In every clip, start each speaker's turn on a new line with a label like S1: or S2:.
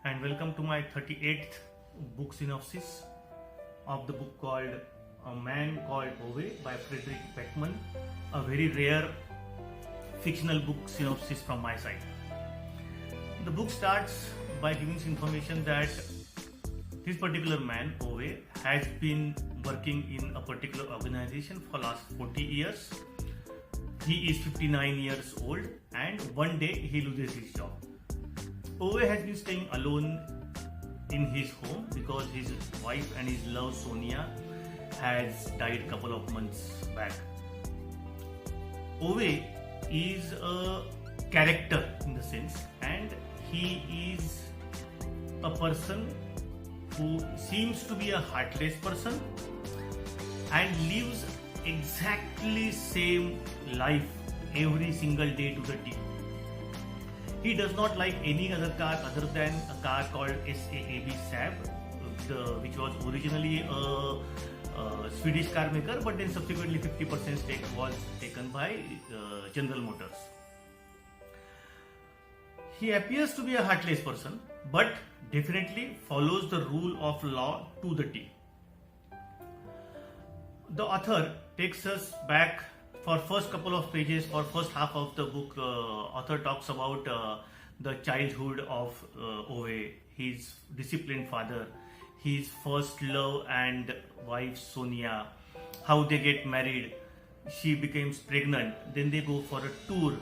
S1: and welcome to my 38th book synopsis of the book called A Man Called Ove by Fedrick Backman, a very rare fictional book synopsis from my side. The book starts by giving us information that this particular man, Ove, has been working in a particular organization for last 40 years. He is 59 years old and one day he loses his job. Ove has been staying alone in his home because his wife and his love Sonia has died a couple of months back. Ove is a character in the sense, and he is a person who seems to be a heartless person and lives exactly same life every single day to the T. He does not like any other car other than a car called Saab, which was originally a Swedish car maker, but then subsequently 50% stake was taken by General Motors. He appears to be a heartless person, but definitely follows the rule of law to the T. The author takes us back for first couple of pages or first half of the book. Author talks about the childhood of Ove, his disciplined father, his first love and wife Sonia, how they get married, she becomes pregnant, then they go for a tour,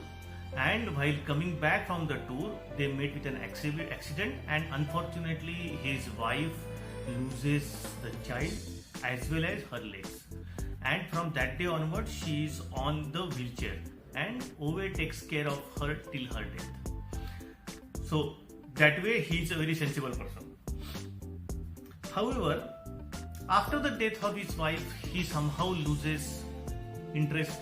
S1: and while coming back from the tour they meet with an accident, and unfortunately his wife loses the child as well as her legs. And from that day onwards she is on the wheelchair and Ove takes care of her till her death. So that way he is a very sensible person. However, after the death of his wife he somehow loses interest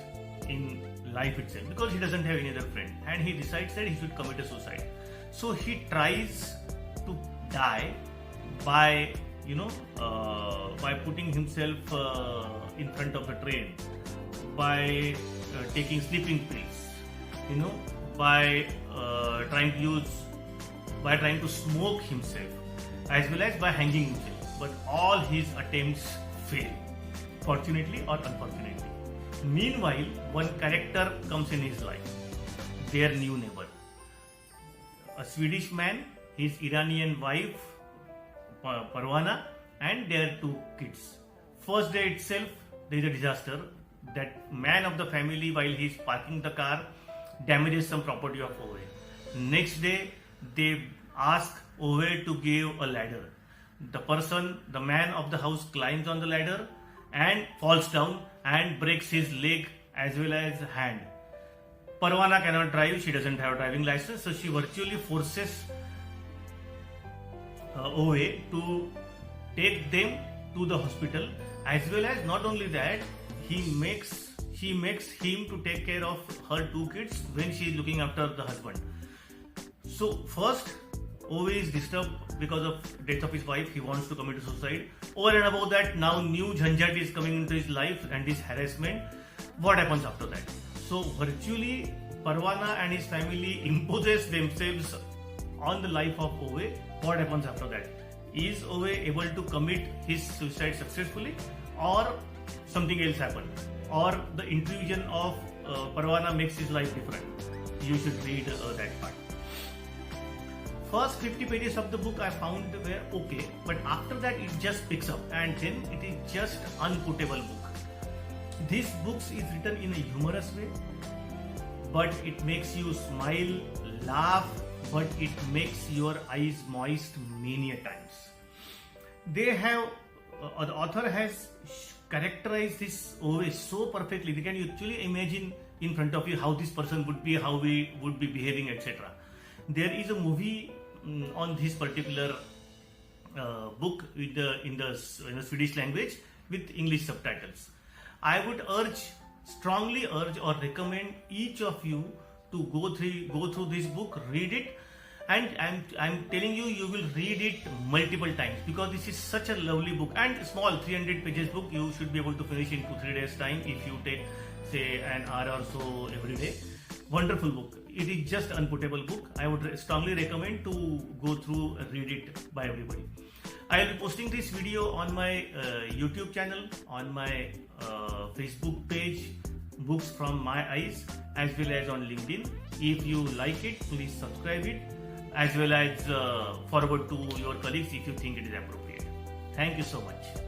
S1: in life itself because he doesn't have any other friend, and he decides that he should commit a suicide. So he tries to die by putting himself in front of the train, by taking sleeping pills, by trying to smoke himself, as well as by hanging himself. But all his attempts fail, fortunately or unfortunately. Meanwhile, one character comes in his life, their new neighbor, a Swedish man, his Iranian wife Parwana, and their two kids. First day itself, there is a disaster. That man of the family, while he is parking the car, damages some property of Ove. Next day, they ask Ove to give a ladder. The man of the house climbs on the ladder and falls down and breaks his leg as well as hand. Parwana cannot drive, she doesn't have a driving license, so she virtually forces Ove to take them to the hospital, as well as not only that, she makes him to take care of her two kids when she is looking after the husband. So first, Ove is disturbed because of death of his wife. He wants to commit suicide. Over and above that, now new jhanjat is coming into his life and his harassment. What happens after that? So virtually, Parwana and his family imposes themselves on the life of Ove. What happens after that? Is Ove able to commit his suicide successfully, or something else happens, or the intrusion of Parwana makes his life different? You should read that part. First 50 pages of the book I found were okay, but after that it just picks up and then it is just unputable book. This book is written in a humorous way, but it makes you smile, laugh, but it makes your eyes moist many a times. The author has characterized this Ove so perfectly. They can actually imagine in front of you how this person would be, how we would be behaving, etc. There is a movie on this particular book in the Swedish language with English subtitles. I would strongly urge or recommend each of you to go through this book, read it, and I'm telling you, you will read it multiple times because this is such a lovely book and small 300 pages book. You should be able to finish in 2-3 days time if you take say an hour or so every day. Wonderful book. It is just unputable book. I would strongly recommend to go through, read it by everybody. I will be posting this video on my YouTube channel, on my Facebook page, Books from My Eyes, as well as on LinkedIn. If you like it, please subscribe it, as well as forward to your colleagues if you think it is appropriate. Thank you so much.